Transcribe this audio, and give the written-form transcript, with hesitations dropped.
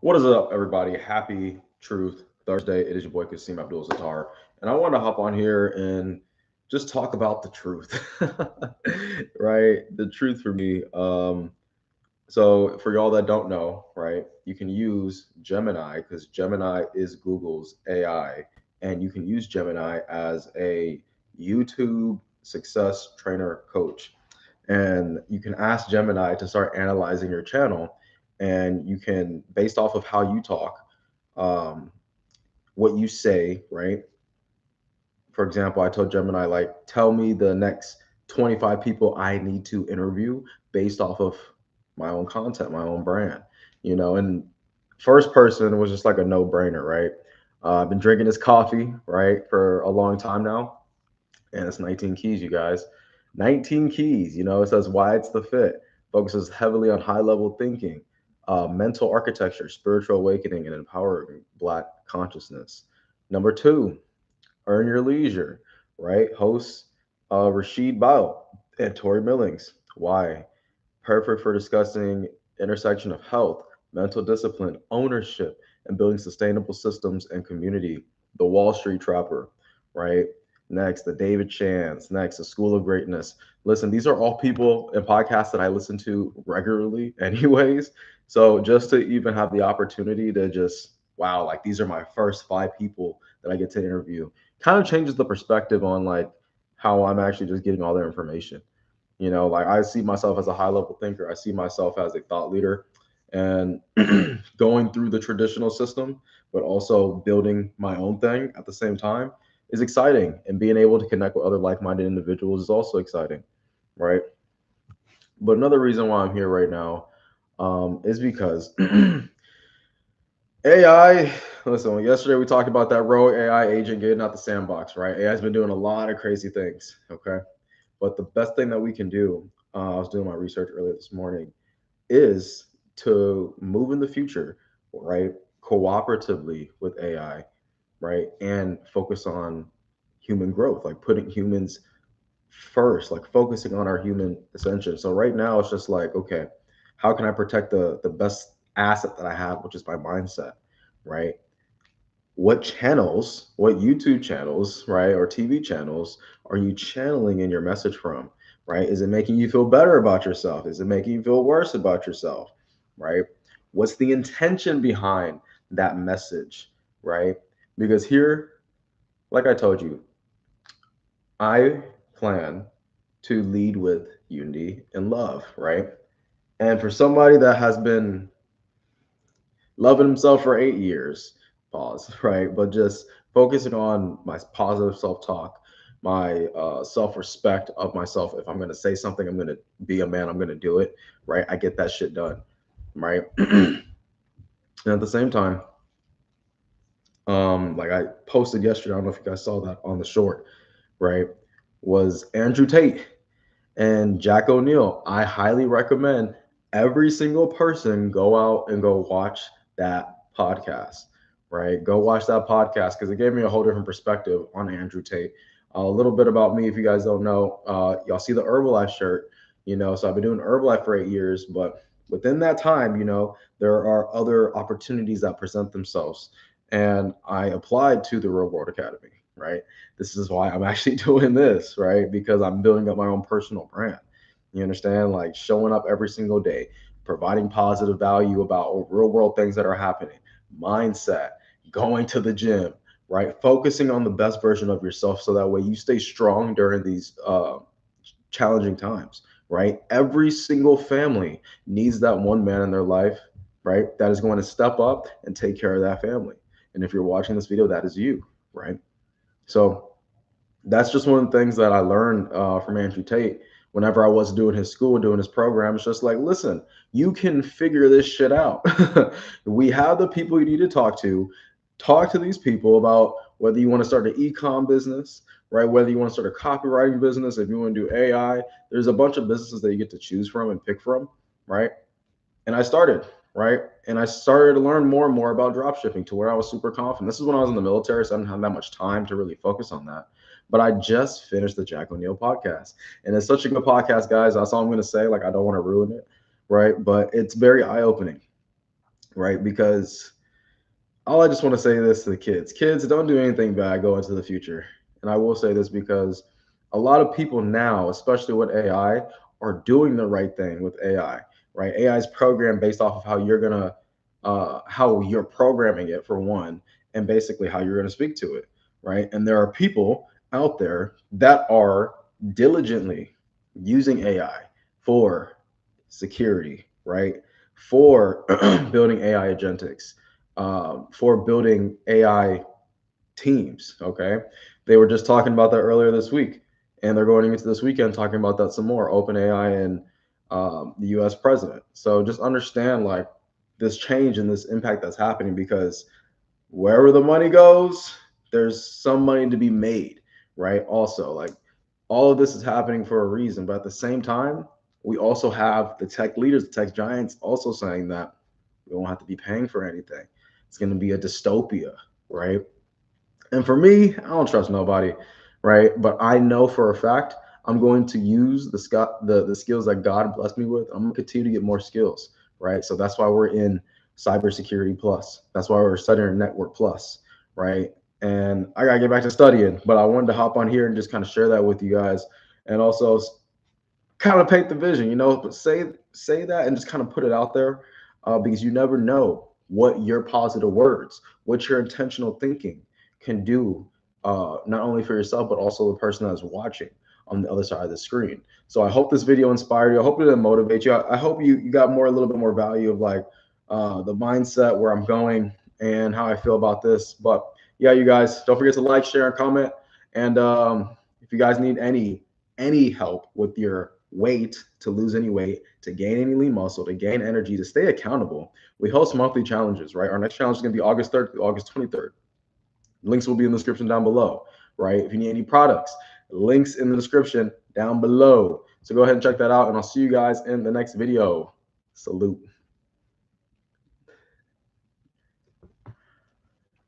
What is up, everybody? Happy Truth Thursday. It is your boy Kasim Abdul Sattar, and I want to hop on here and just talk about the truth, right? The truth for me. So for y'all that don't know, right, you can use Gemini because Gemini is Google's AI, and you can use Gemini as a YouTube success trainer coach, and you can ask Gemini to start analyzing your channel, and you can, based off of how you talk, um, what you say, right? For example, I told Gemini, like, tell me the next 25 people I need to interview based off of my own content, my own brand, and first person was just like a no brainer, right? I've been drinking this coffee, right, for a long time now, and it's 19 keys, you guys. 19 keys, it says why it's the fit, focuses heavily on high level thinking, mental architecture, spiritual awakening, and empowering Black consciousness. Number two, Earn Your Leisure, right? Hosts Rashid Bao and Tori Millings. Why? Perfect for discussing intersection of health, mental discipline, ownership, and building sustainable systems and community. The Wall Street Trapper, right? Next, the David Chance. Next, the School of Greatness. Listen, these are all people and podcasts that I listen to regularly, anyways. So just to even have the opportunity to just, wow, like these are my first five people that I get to interview, kind of changes the perspective on like how I'm actually just getting all their information. Like I see myself as a high level thinker. I see myself as a thought leader and going through the traditional system, but also building my own thing at the same time is exciting. And being able to connect with other like minded individuals is also exciting, right? But another reason why I'm here right now is because AI, listen, yesterday we talked about that rogue AI agent getting out the sandbox, right? AI has been doing a lot of crazy things, okay? But the best thing that we can do, I was doing my research earlier this morning, is to move in the future, right? Cooperatively with AI, right? And focus on human growth, like putting humans first, like focusing on our human ascension. So right now it's just like, okay, how can I protect the best asset that I have, which is my mindset, right? What channels, what YouTube channels, right, or TV channels are you channeling in your message from, right? Is it making you feel better about yourself? Is it making you feel worse about yourself, right? What's the intention behind that message, right? Because here, like I told you, I plan to lead with unity and love, right? And for somebody that has been loving himself for 8 years, pause, right? But just focusing on my positive self talk, my self respect of myself. If I'm going to say something, I'm going to be a man, I'm going to do it, right? I get that shit done, right? And at the same time, like I posted yesterday, I don't know if you guys saw that on the short, right? Was Andrew Tate and Jack O'Neill. I highly recommend every single person go out and go watch that podcast, right? Go watch that podcast because it gave me a whole different perspective on Andrew Tate. A little bit about me, if you guys don't know, y'all see the Herbalife shirt, so I've been doing Herbalife for 8 years, but within that time, there are other opportunities that present themselves. And I applied to the Real World Academy, right? This is why I'm actually doing this, right? Because I'm building up my own personal brand. You understand? Like showing up every single day, providing positive value about real world things that are happening, mindset, going to the gym, right? Focusing on the best version of yourself so that way you stay strong during these challenging times, right? Every single family needs that one man in their life, right? That is going to step up and take care of that family. And if you're watching this video, that is you, right? So that's just one of the things that I learned from Andrew Tate whenever I was doing his school, doing his program. It's just like, listen, you can figure this shit out. We have the people you need to talk to. Talk to these people about whether you want to start an e-com business, right? Whether you want to start a copywriting business, if you want to do AI, there's a bunch of businesses that you get to choose from and pick from, right? And I started, right? And I started to learn more and more about drop shipping to where I was super confident. This is when I was in the military, so I didn't have that much time to really focus on that. But I just finished the Jack O'Neill podcast. And it's such a good podcast, guys. That's all I'm going to say. Like, I don't want to ruin it, right? But it's very eye opening. right? Because all I just want to say this to the kids. Kids, don't do anything bad go into the future. And I will say this because a lot of people now, especially with AI, are doing the right thing with AI, right? AI is programmed based off of how you're gonna how you're programming it for one, and basically how you're gonna speak to it, right? And there are people out there that are diligently using AI for security, right? For building AI agentics, for building AI teams. Okay. They were just talking about that earlier this week, and they're going into this weekend talking about that some more, OpenAI and the US president. So just understand like this change and this impact that's happening because wherever the money goes, there's some money to be made, right? Also, like all of this is happening for a reason, but at the same time, we also have the tech leaders, the tech giants also saying that we won't have to be paying for anything. It's going to be a dystopia, right? And for me, I don't trust nobody, right? But I know for a fact I'm going to use the skills that God blessed me with. I'm going to continue to get more skills, right? So that's why we're in cybersecurity plus. That's why we're studying network plus, right? And I gotta get back to studying, but I wanted to hop on here and just kind of share that with you guys, and also kind of paint the vision, but say that and just kind of put it out there, because you never know what your positive words, what your intentional thinking can do, not only for yourself but also the person that's watching on the other side of the screen. So I hope this video inspired you. I hope it didn't motivate you. I hope you got a little bit more value of like the mindset, where I'm going, and how I feel about this. But yeah, you guys, don't forget to like, share, and comment. And if you guys need any help with your weight, to lose any weight, to gain any lean muscle, to gain energy, to stay accountable, we host monthly challenges, right? Our next challenge is going to be August 3rd through August 23rd. Links will be in the description down below, right? If you need any products, links in the description down below. So go ahead and check that out, and I'll see you guys in the next video. Salute.